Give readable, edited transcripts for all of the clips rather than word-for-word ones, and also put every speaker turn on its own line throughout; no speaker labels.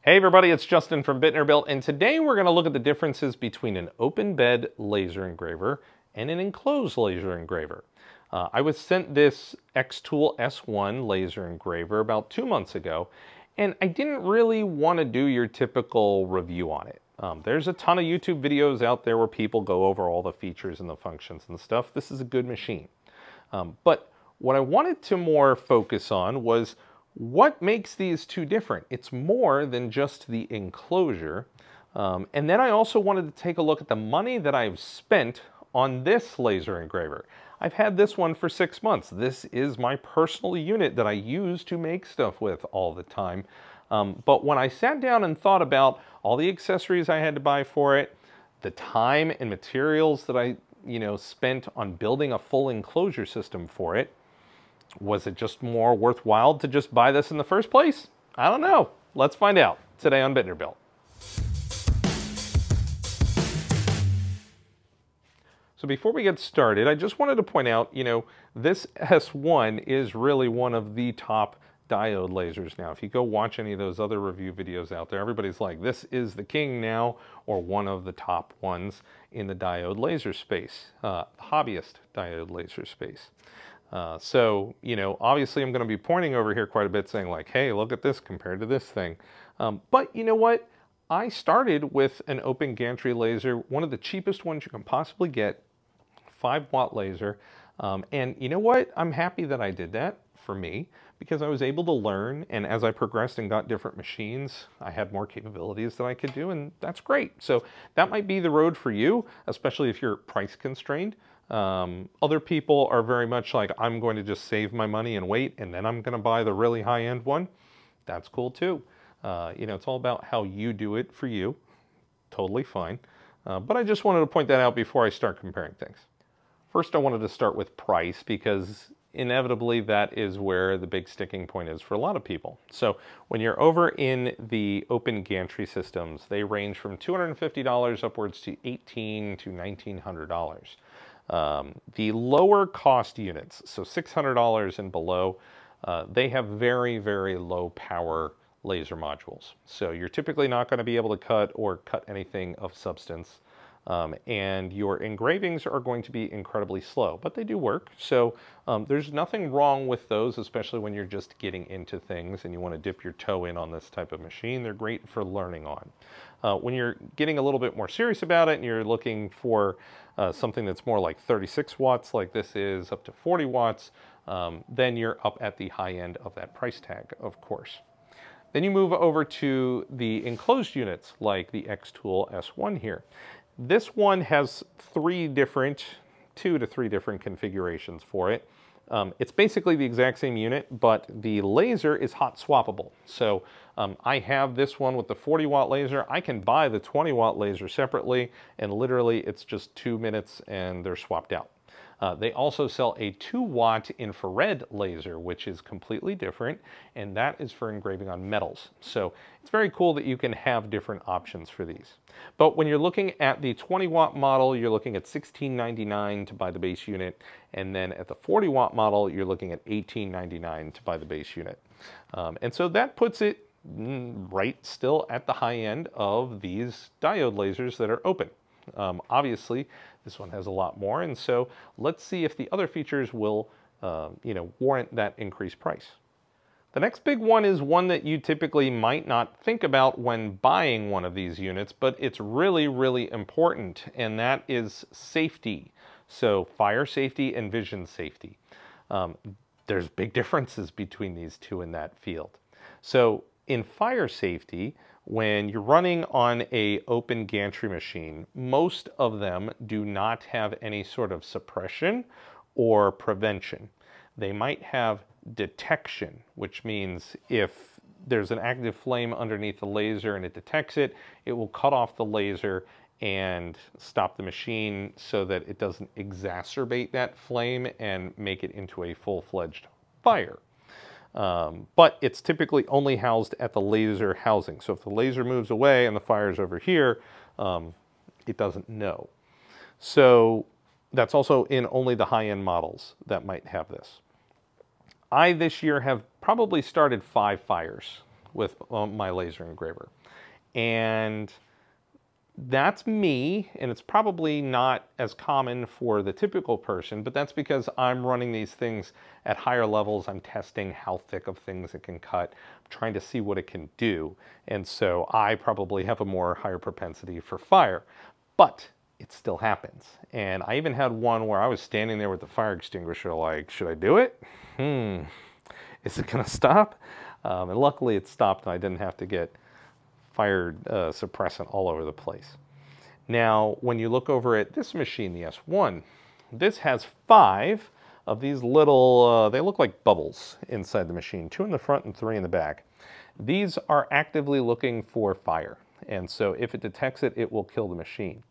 Hey everybody, it's Justin from Built, and today we're going to look at the differences between an open bed laser engraver and an enclosed laser engraver. I was sent this xTool S1 laser engraver about 2 months ago, and I didn't really want to do your typical review on it. There's a ton of YouTube videos out there where people go over all the features and the functions and stuff. This is a good machine. But what I wanted to more focus on was what makes these two different. It's more than just the enclosure. And then I also wanted to take a look at the money that I've spent on this laser engraver. I've had this one for 6 months. This is my personal unit that I use to make stuff with all the time. But when I sat down and thought about all the accessories I had to buy for it, the time and materials that I spent on building a full enclosure system for it, was it just more worthwhile to just buy this in the first place? I don't know. Let's find out today on Built. So before we get started, I just wanted to point out, this S1 is really one of the top diode lasers now. If you go watch any of those other review videos out there, everybody's like, this is the king now, or one of the top ones in the diode laser space, hobbyist diode laser space. So, obviously I'm going to be pointing over here quite a bit saying like, hey, look at this compared to this thing. But you know what? I started with an open gantry laser, one of the cheapest ones you can possibly get, 5-watt laser. And you know what? I'm happy that I did that for me because I was able to learn. And as I progressed and got different machines, I had more capabilities that I could do. And that's great. So that might be the road for you, especially if you're price constrained. Other people are very much like, I'm going to just save my money and wait, and then I'm going to buy the really high-end one. That's cool too. It's all about how you do it for you. Totally fine. But I just wanted to point that out before I start comparing things. First, I wanted to start with price because inevitably that is where the big sticking point is for a lot of people. So when you're over in the open gantry systems, they range from $250 upwards to $1,800 to $1,900. The lower cost units, so $600 and below, they have very, very low power laser modules. So you're typically not going to be able to cut anything of substance. And your engravings are going to be incredibly slow, but they do work. So there's nothing wrong with those, especially when you're just getting into things and you want to dip your toe in on this type of machine. They're great for learning on. When you're getting a little bit more serious about it and you're looking for something that's more like 36 watts like this is, up to 40 watts, then you're up at the high end of that price tag, of course. Then you move over to the enclosed units like the xTool S1 here. This one has 2 to 3 different configurations for it. It's basically the exact same unit, but the laser is hot swappable. So I have this one with the 40-watt laser. I can buy the 20-watt laser separately, and literally it's just 2 minutes and they're swapped out. They also sell a 2-watt infrared laser, which is completely different, and that is for engraving on metals. So it's very cool that you can have different options for these. But when you're looking at the 20-watt model, you're looking at $16.99 to buy the base unit, and then at the 40-watt model, you're looking at $18.99 to buy the base unit. And so that puts it right still at the high end of these diode lasers that are open. Obviously, this one has a lot more, and so let's see if the other features will, warrant that increased price. The next big one is one that you typically might not think about when buying one of these units, but it's really, really important, and that is safety. So fire safety and vision safety. There's big differences between these two in that field. So in fire safety, when you're running on an open gantry machine, most of them do not have any sort of suppression or prevention. They might have detection, which means if there's an active flame underneath the laser and it detects it, it will cut off the laser and stop the machine so that it doesn't exacerbate that flame and make it into a full-fledged fire. But it's typically only housed at the laser housing. So if the laser moves away and the fire's over here, it doesn't know. So that's also in only the high-end models that might have this. I this year have probably started 5 fires with my laser engraver. And that's me, and it's probably not as common for the typical person, but that's because I'm running these things at higher levels. I'm testing how thick of things it can cut, I'm trying to see what it can do. And so I probably have a more higher propensity for fire, but it still happens. And I even had one where I was standing there with the fire extinguisher like, should I do it? Is it gonna stop? And luckily it stopped and I didn't have to get fire suppressant all over the place. Now, when you look over at this machine, the S1, this has 5 of these little, they look like bubbles inside the machine, 2 in the front and 3 in the back. These are actively looking for fire, and so if it detects it, it will kill the machine.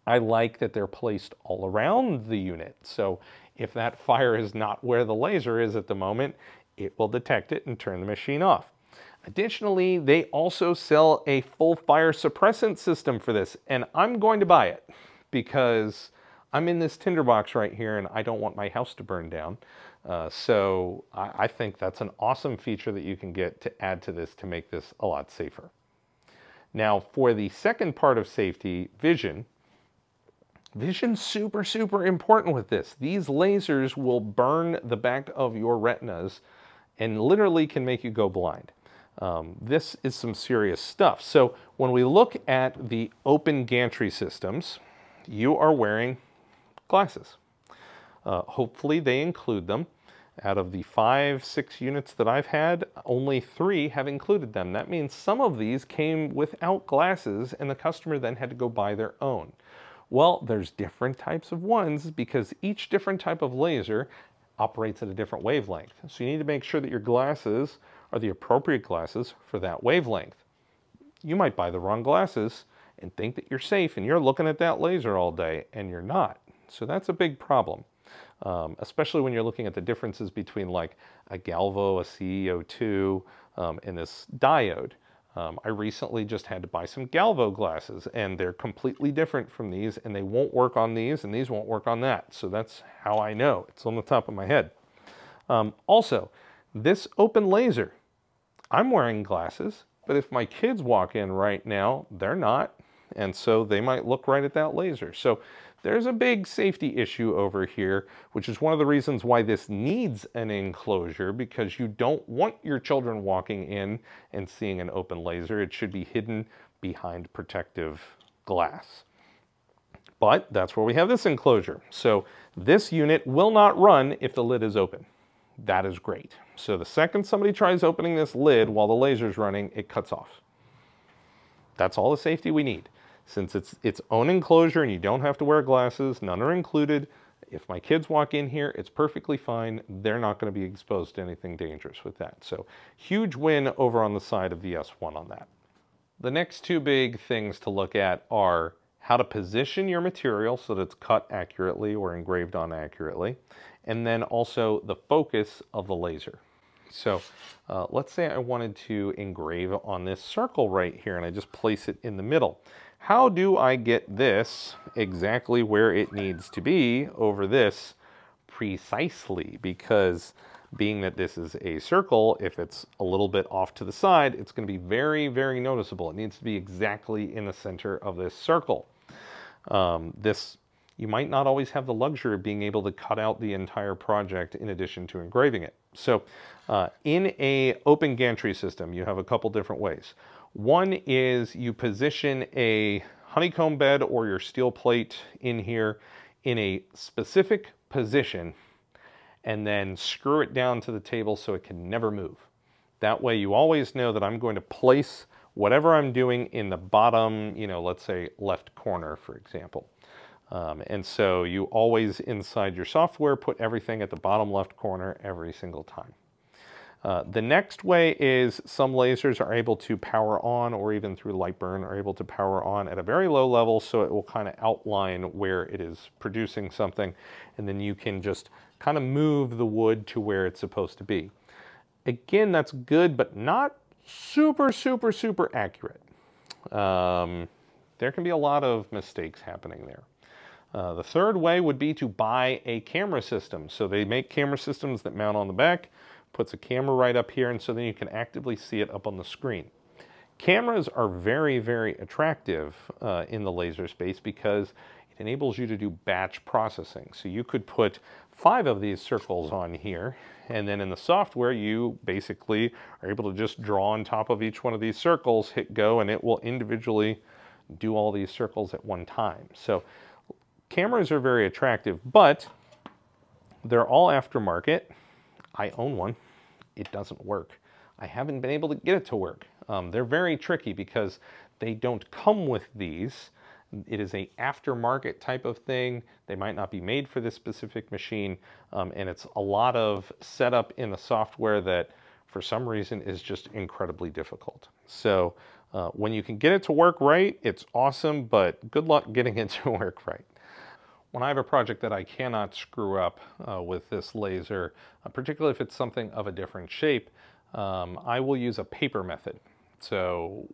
I like that they're placed all around the unit, so if that fire is not where the laser is at the moment, it will detect it and turn the machine off. Additionally, they also sell a full fire suppressant system for this, and I'm going to buy it because I'm in this tinderbox right here and I don't want my house to burn down. So I think that's an awesome feature that you can get to add to this to make this a lot safer. Now, for the second part of safety, vision. Vision's super, super important with this. These lasers will burn the back of your retinas and literally can make you go blind. This is some serious stuff. So when we look at the open gantry systems, you are wearing glasses. Hopefully they include them. Out of the 5, 6 units that I've had, only 3 have included them. That means some of these came without glasses and the customer then had to go buy their own. Well, there's different types of ones because each different type of laser operates at a different wavelength. So you need to make sure that your glasses are the appropriate glasses for that wavelength. You might buy the wrong glasses and think that you're safe and you're looking at that laser all day and you're not. So that's a big problem, especially when you're looking at the differences between like a Galvo, a C02, and this diode. I recently just had to buy some Galvo glasses and they're completely different from these and they won't work on these and these won't work on that. So that's how I know. It's on the top of my head. Also, this open laser, I'm wearing glasses, but if my kids walk in right now, they're not. And so they might look right at that laser. So there's a big safety issue over here, which is one of the reasons why this needs an enclosure, because you don't want your children walking in and seeing an open laser. It should be hidden behind protective glass. But that's where we have this enclosure. So this unit will not run if the lid is open. That is great. So the second somebody tries opening this lid while the laser's running, it cuts off. That's all the safety we need. Since it's its own enclosure and you don't have to wear glasses, none are included. If my kids walk in here, it's perfectly fine. They're not going to be exposed to anything dangerous with that. So huge win over on the side of the S1 on that. The next 2 big things to look at are how to position your material so that it's cut accurately or engraved on accurately, and then also the focus of the laser. So let's say I wanted to engrave on this circle right here and I just place it in the middle. How do I get this exactly where it needs to be over this precisely? Because being that this is a circle, if it's a little bit off to the side, it's going to be very, very noticeable. It needs to be exactly in the center of this circle. You might not always have the luxury of being able to cut out the entire project in addition to engraving it. So in a open gantry system, you have a couple different ways. One is you position a honeycomb bed or your steel plate in here in a specific position and then screw it down to the table so it can never move. That way you always know that I'm going to place whatever I'm doing in the bottom, let's say left corner, for example. And so you always inside your software put everything at the bottom left corner every single time. The next way is some lasers are able to power on, or even through light burn are able to power on at a very low level, so it will kind of outline where it is producing something, and then you can just kind of move the wood to where it's supposed to be. Again, that's good, but not super, super, super accurate. There can be a lot of mistakes happening there. The third way would be to buy a camera system. So they make camera systems that mount on the back, puts a camera right up here, and so then you can actively see it up on the screen. Cameras are very, very attractive in the laser space because it enables you to do batch processing. So you could put 5 of these circles on here, and then in the software you basically are able to just draw on top of each one of these circles, hit go, and it will individually do all these circles at one time. So cameras are very attractive, but they're all aftermarket. I own one. It doesn't work. I haven't been able to get it to work. They're very tricky because they don't come with these. It is a aftermarket type of thing. They might not be made for this specific machine, and it's a lot of setup in the software that for some reason is just incredibly difficult. So when you can get it to work right, it's awesome, but good luck getting it to work right. When I have a project that I cannot screw up with this laser, particularly if it's something of a different shape, I will use a paper method. So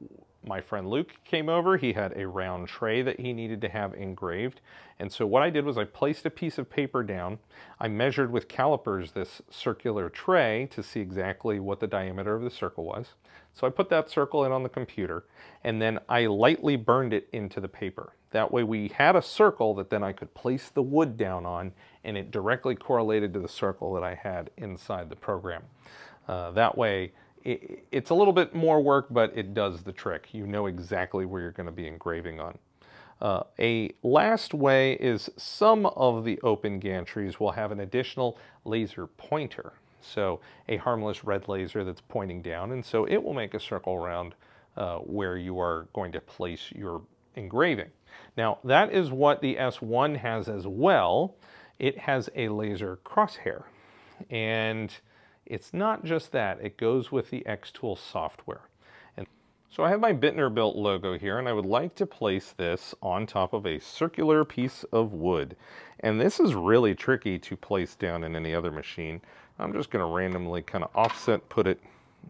my friend Luke came over, he had a round tray that he needed to have engraved. And so what I did was I placed a piece of paper down. I measured with calipers this circular tray to see exactly what the diameter of the circle was. So I put that circle in on the computer, and then I lightly burned it into the paper. That way we had a circle that then I could place the wood down on, and it directly correlated to the circle that I had inside the program. That way, it's a little bit more work, but it does the trick. You know exactly where you're going to be engraving on. A last way is some of the open gantries will have an additional laser pointer. So a harmless red laser that's pointing down, and so it will make a circle around where you are going to place your engraving. Now that is what the S1 has as well. It has a laser crosshair, and it's not just that, it goes with the xTool software. And so I have my Bittner-Built logo here, and I would like to place this on top of a circular piece of wood. And this is really tricky to place down in any other machine. I'm just going to randomly kind of offset, put it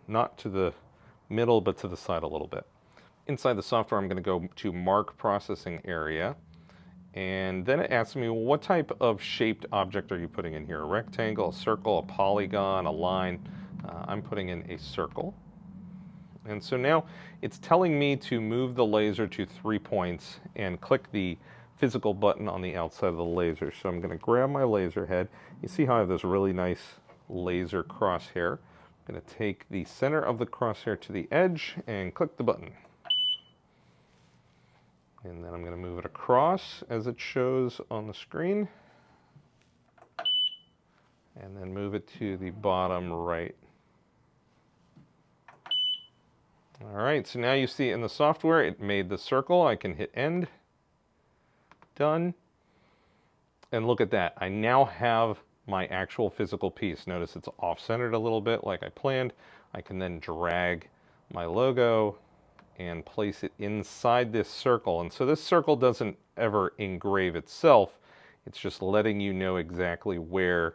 not to the middle, but to the side a little bit. Inside the software, I'm going to go to Mark Processing Area. And then it asks me, well, what type of shaped object are you putting in here? A rectangle, a circle, a polygon, a line? I'm putting in a circle. And so now it's telling me to move the laser to 3 points and click the physical button on the outside of the laser. So I'm going to grab my laser head. You see how I have this really nice laser crosshair. I'm going to take the center of the crosshair to the edge and click the button. And then I'm going to move it across as it shows on the screen. And then move it to the bottom right. All right, so now you see in the software it made the circle. I can hit end. Done. And look at that. I now have my actual physical piece. Notice it's off-centered a little bit like I planned. I can then drag my logo and place it inside this circle. And so this circle doesn't ever engrave itself. It's just letting you know exactly where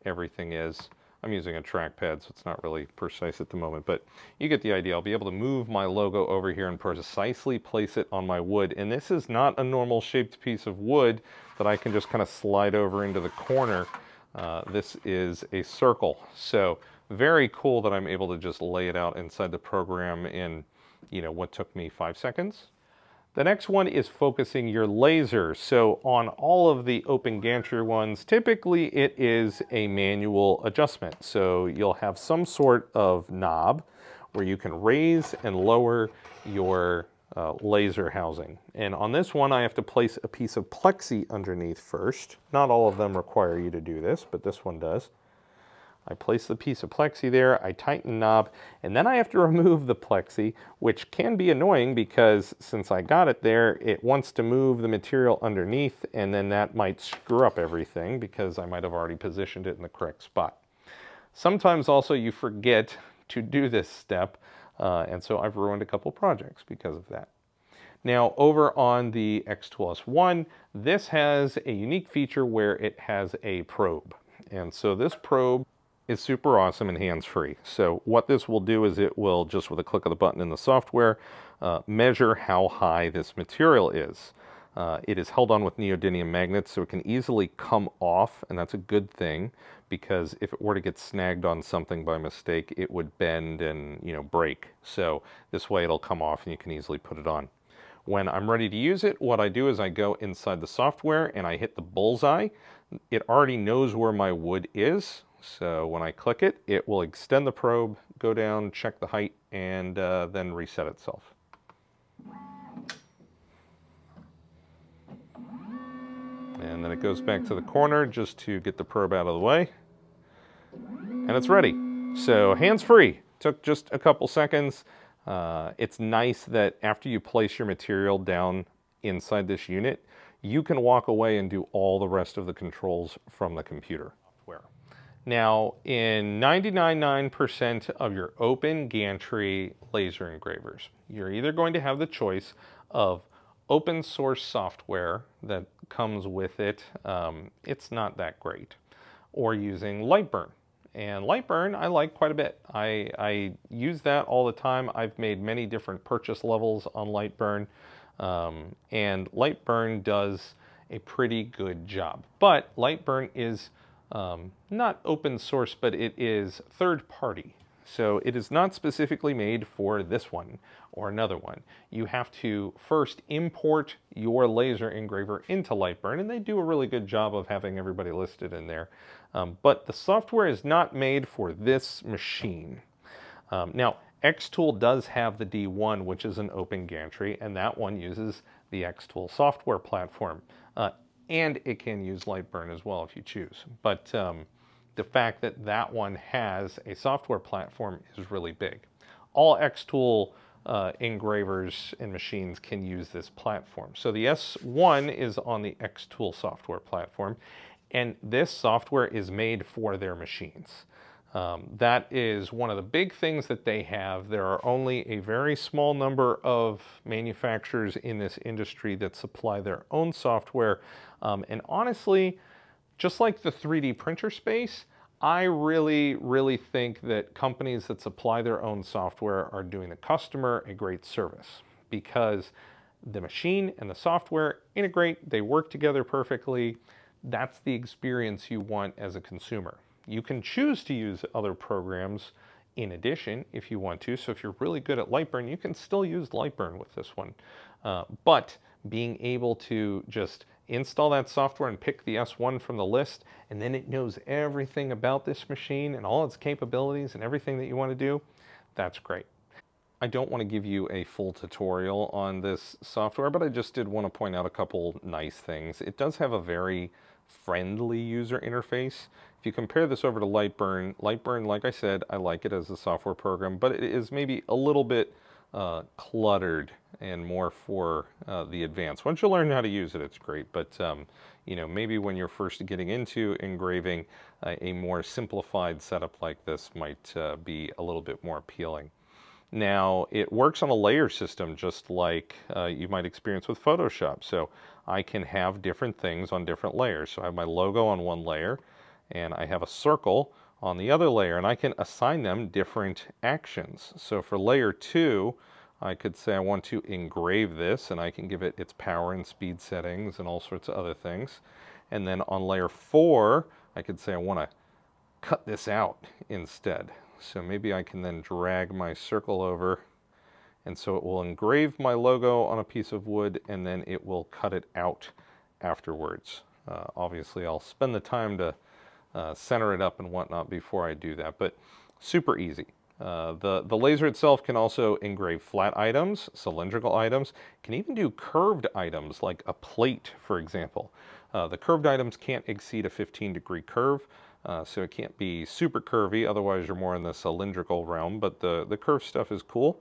everything is. I'm using a trackpad, so it's not really precise at the moment, but you get the idea. I'll be able to move my logo over here and precisely place it on my wood. And this is not a normal shaped piece of wood that I can just kind of slide over into the corner. This is a circle. So very cool that I'm able to just lay it out inside the program in, you know, what took me 5 seconds. The next one is focusing your laser. So on all of the open gantry ones, typically it is a manual adjustment. So you'll have some sort of knob where you can raise and lower your laser housing. And on this one, I have to place a piece of plexi underneath first. Not all of them require you to do this, but this one does. I place the piece of plexi there, I tighten the knob, and then I have to remove the plexi, which can be annoying because since I got it there, it wants to move the material underneath, and then that might screw up everything because I might have already positioned it in the correct spot. Sometimes also you forget to do this step, and so I've ruined a couple projects because of that. Now over on the xTool S1, this has a unique feature where it has a probe. And so this probe is super awesome and hands-free. So what this will do is it will, just with a click of the button in the software, measure how high this material is. It is held on with neodymium magnets, so it can easily come off, and that's a good thing, because if it were to get snagged on something by mistake, it would bend and, you know, break. So this way it'll come off and you can easily put it on. When I'm ready to use it, what I do is I go inside the software and I hit the bullseye. It already knows where my wood is, so when I click it, it will extend the probe, go down, check the height, and then reset itself. And then it goes back to the corner just to get the probe out of the way. And it's ready. So hands-free. Took just a couple seconds. It's nice that after you place your material down inside this unit, you can walk away and do all the rest of the controls from the computer. Now, in 99.9% of your open gantry laser engravers, you're either going to have the choice of open source software that comes with it. It's not that great. Or using Lightburn. And Lightburn I like quite a bit. I use that all the time. I've made many different purchase levels on Lightburn. And Lightburn does a pretty good job. But Lightburn is not open source, but it is third party. So it is not specifically made for this one or another one. You have to first import your laser engraver into Lightburn, and they do a really good job of having everybody listed in there. But the software is not made for this machine. Now, xTool does have the D1, which is an open gantry, and that one uses the xTool software platform. And it can use Lightburn as well if you choose. But the fact that that one has a software platform is really big. All xTool engravers and machines can use this platform. So the S1 is on the xTool software platform, and this software is made for their machines. That is one of the big things that they have. There are only a very small number of manufacturers in this industry that supply their own software. And honestly, just like the 3D printer space, I really think that companies that supply their own software are doing the customer a great service, because the machine and the software integrate, they work together perfectly. That's the experience you want as a consumer. You can choose to use other programs in addition if you want to. So if you're really good at Lightburn, you can still use Lightburn with this one. But being able to just install that software and pick the S1 from the list, and then it knows everything about this machine and all its capabilities and everything that you want to do, that's great. I don't want to give you a full tutorial on this software, but I just did want to point out a couple nice things. It does have a very friendly user interface. If you compare this over to Lightburn, like I said, I like it as a software program, but it is maybe a little bit cluttered and more for the advanced. Once you learn how to use it, it's great. But you know, maybe when you're first getting into engraving, a more simplified setup like this might be a little bit more appealing. Now, it works on a layer system, just like you might experience with Photoshop. So I can have different things on different layers. So I have my logo on one layer, and I have a circle on the other layer, and I can assign them different actions. So for layer 2, I could say I want to engrave this, and I can give it its power and speed settings and all sorts of other things. And then on layer 4, I could say I want to cut this out instead. So maybe I can then drag my circle over, and so it will engrave my logo on a piece of wood, and then it will cut it out afterwards. Obviously, I'll spend the time to center it up and whatnot before I do that, but super easy. The laser itself can also engrave flat items, cylindrical items, can even do curved items like a plate, for example. The curved items can't exceed a 15-degree curve, so it can't be super curvy, otherwise you're more in the cylindrical realm, but the curved stuff is cool.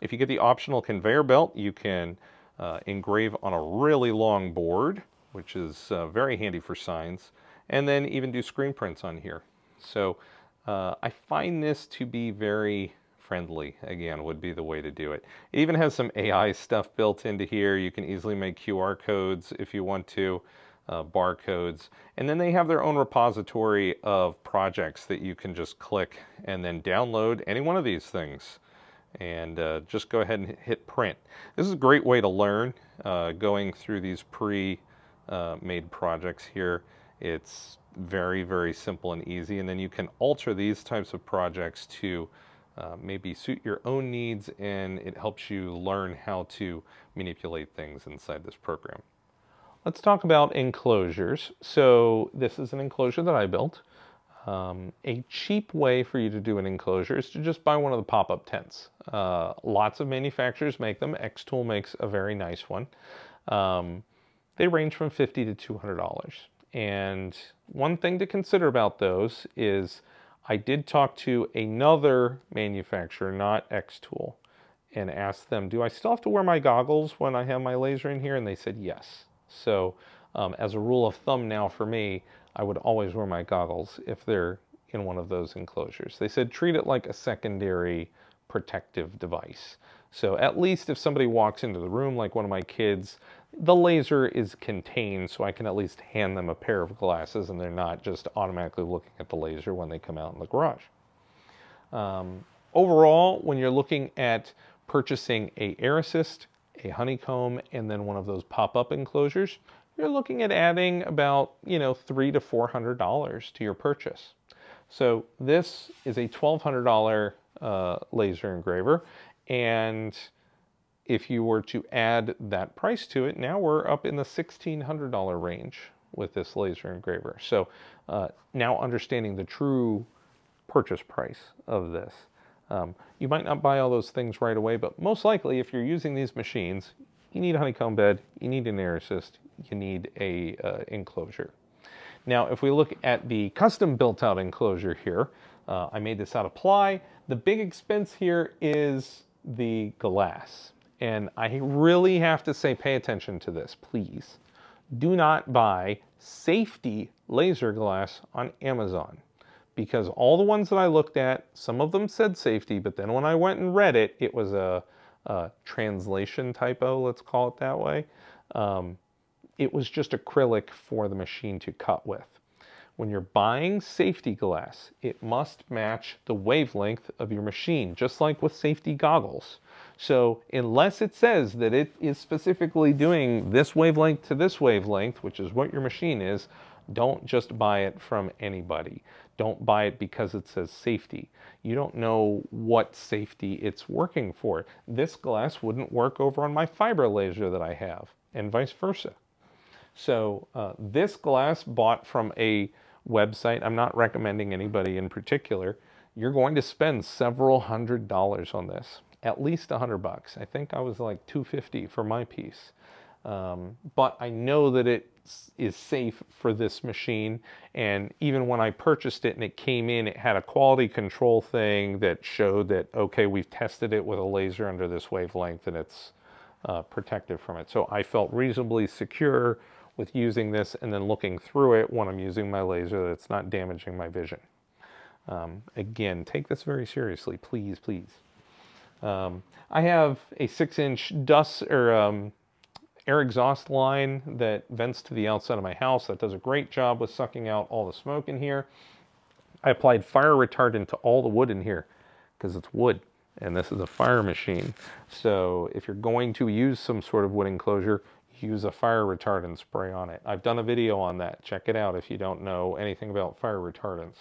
If you get the optional conveyor belt, you can engrave on a really long board, which is very handy for signs, and then even do screen prints on here. So I find this to be very friendly, again, would be the way to do it. It even has some AI stuff built into here. You can easily make QR codes if you want to, barcodes, and then they have their own repository of projects that you can just click and then download any one of these things. and just go ahead and hit print. This is a great way to learn going through these pre-made projects here. It's very, very simple and easy, and then you can alter these types of projects to maybe suit your own needs, and it helps you learn how to manipulate things inside this program. Let's talk about enclosures. So this is an enclosure that I built. A cheap way for you to do an enclosure is to just buy one of the pop-up tents. Lots of manufacturers make them. xTool makes a very nice one. They range from $50 to $200. And one thing to consider about those is I did talk to another manufacturer, not xTool, and asked them, do I still have to wear my goggles when I have my laser in here? And they said yes. So as a rule of thumb now for me, I would always wear my goggles if they're in one of those enclosures. They said treat it like a secondary protective device. So at least if somebody walks into the room, like one of my kids, the laser is contained, so I can at least hand them a pair of glasses and they're not just automatically looking at the laser when they come out in the garage. Overall, when you're looking at purchasing a air assist, a honeycomb, and then one of those pop-up enclosures, you're looking at adding about, $300 to $400 to your purchase. So this is a $1,200 laser engraver, and if you were to add that price to it, now we're up in the $1,600 range with this laser engraver. So now understanding the true purchase price of this. You might not buy all those things right away, but most likely if you're using these machines, you need a honeycomb bed, you need an air assist, you need a enclosure. Now, if we look at the custom built out enclosure here, I made this out of ply. The big expense here is the glass. And I really have to say, pay attention to this, please. Do not buy safety laser glass on Amazon, because all the ones that I looked at, some of them said safety, but then when I went and read it, it was a translation typo, let's call it that way. It was just acrylic for the machine to cut with. When you're buying safety glass, it must match the wavelength of your machine, just like with safety goggles. So unless it says that it is specifically doing this wavelength to this wavelength, which is what your machine is, don't just buy it from anybody. Don't buy it because it says safety. You don't know what safety it's working for. This glass wouldn't work over on my fiber laser that I have, and vice versa. So this glass bought from a website, I'm not recommending anybody in particular, you're going to spend several $100s on this. At least $100. I think I was like $250 for my piece. But I know that it is safe for this machine, and even when I purchased it and it came in, it had a quality control thing that showed that, okay, we've tested it with a laser under this wavelength and it's protected from it. So I felt reasonably secure with using this and then looking through it when I'm using my laser that it's not damaging my vision. Again, take this very seriously, please, please. I have a 6-inch dust or air exhaust line that vents to the outside of my house that does a great job with sucking out all the smoke in here. I applied fire retardant to all the wood in here because it's wood and this is a fire machine. So if you're going to use some sort of wood enclosure, use a fire retardant spray on it. I've done a video on that. Check it out if you don't know anything about fire retardants.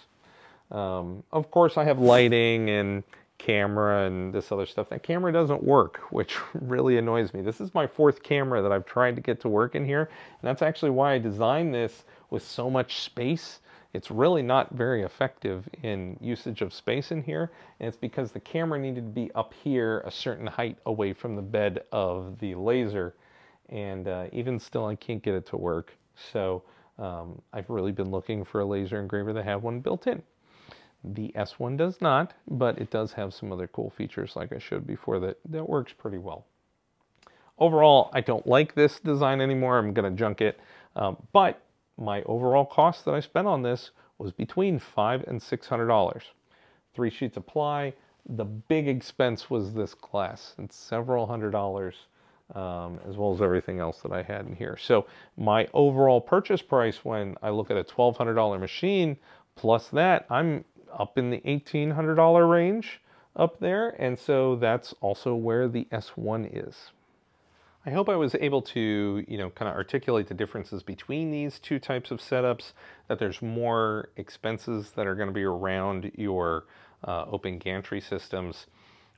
Of course, I have lighting and camera and this other stuff. That camera doesn't work, which really annoys me. This is my 4th camera that I've tried to get to work in here, and that's actually why I designed this with so much space. It's really not very effective in usage of space in here, and it's because the camera needed to be up here a certain height away from the bed of the laser, and even still I can't get it to work. So I've really been looking for a laser engraver that had one built in. The S1 does not, but it does have some other cool features like I showed before that works pretty well. Overall, I don't like this design anymore. I'm going to junk it. But my overall cost that I spent on this was between $500 and $600. 3 sheets of ply. The big expense was this glass. It's several $100s, as well as everything else that I had in here. So my overall purchase price when I look at a $1,200 machine, plus that, I'm up in the $1,800 range. up there, and so that's also where the S1 is. I hope I was able to, kind of articulate the differences between these two types of setups, that there's more expenses that are going to be around your open gantry systems.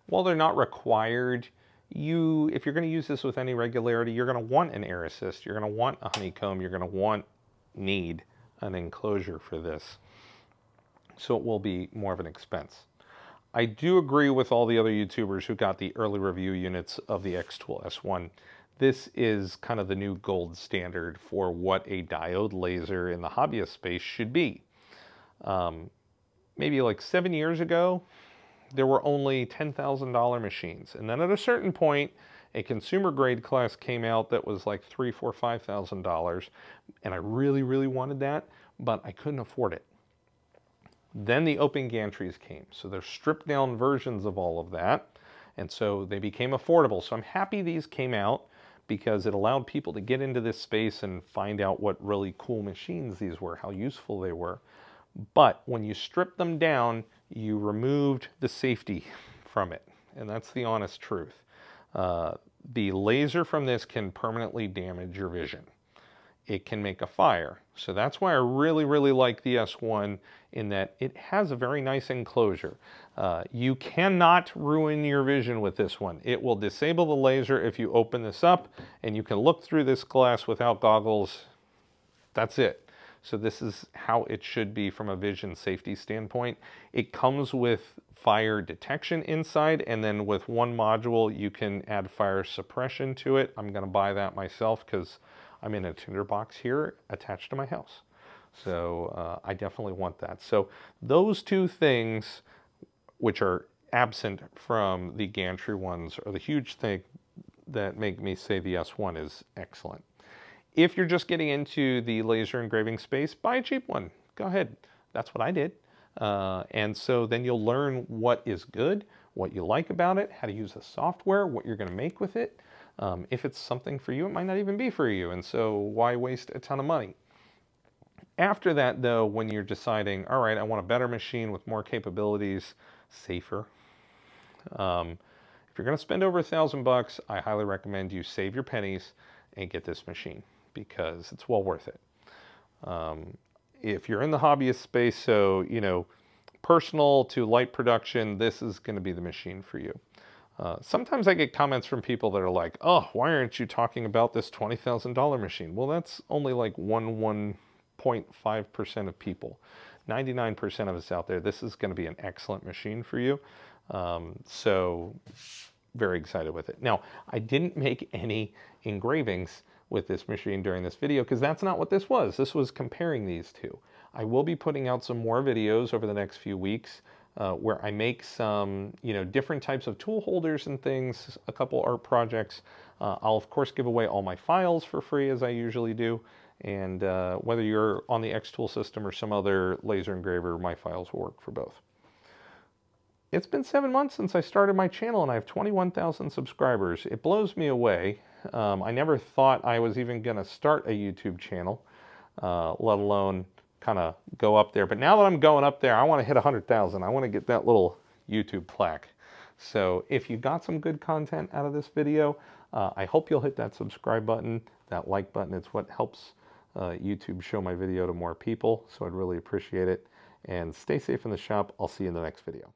While they're not required, if you're going to use this with any regularity, you're going to want an air assist, you're going to want a honeycomb, you're going to need an enclosure for this. So it will be more of an expense. I do agree with all the other YouTubers who got the early review units of the xTool S1. This is kind of the new gold standard for what a diode laser in the hobbyist space should be. Maybe like 7 years ago, there were only $10,000 machines. And then at a certain point, a consumer grade class came out that was like $3,000, $4,000, $5,000. And I really, really wanted that, but I couldn't afford it. Then the open gantries came. So they're stripped down versions of all of that. And so they became affordable. So I'm happy these came out because it allowed people to get into this space and find out what really cool machines these were, how useful they were. But when you strip them down, you removed the safety from it. And that's the honest truth. The laser from this can permanently damage your vision. It can make a fire. So that's why I really, really like the S1 in that it has a very nice enclosure. You cannot ruin your vision with this one. It will disable the laser if you open this up, and you can look through this glass without goggles. That's it. So this is how it should be from a vision safety standpoint. It comes with fire detection inside, and then with one module you can add fire suppression to it. I'm going to buy that myself because I'm in a tinderbox here attached to my house. So I definitely want that. So those two things, which are absent from the gantry ones, are the huge thing that make me say the S1 is excellent. If you're just getting into the laser engraving space, buy a cheap one. Go ahead. That's what I did. And so then you'll learn what is good, what you like about it, how to use the software, what you're going to make with it. If it's something for you, it might not even be for you. And so why waste a ton of money? After that, though, when you're deciding, all right, I want a better machine with more capabilities, safer. If you're going to spend over $1,000, I highly recommend you save your pennies and get this machine because it's well worth it. If you're in the hobbyist space, so, personal to light production, this is going to be the machine for you. Sometimes I get comments from people that are like, oh, why aren't you talking about this $20,000 machine? Well, that's only like 1.5% of people. 99% of us out there, this is going to be an excellent machine for you. So very excited with it. Now, I didn't make any engravings with this machine during this video because that's not what this was. This was comparing these two. I will be putting out some more videos over the next few weeks where I make some, different types of tool holders and things, a couple art projects. I'll of course give away all my files for free as I usually do. And whether you're on the xTool system or some other laser engraver, my files will work for both. It's been 7 months since I started my channel and I have 21,000 subscribers. It blows me away. I never thought I was even going to start a YouTube channel, let alone kind of go up there. But now that I'm going up there, I want to hit 100,000. I want to get that little YouTube plaque. So if you got some good content out of this video, I hope you'll hit that subscribe button, that like button. It's what helps YouTube show my video to more people. So I'd really appreciate it. And stay safe in the shop. I'll see you in the next video.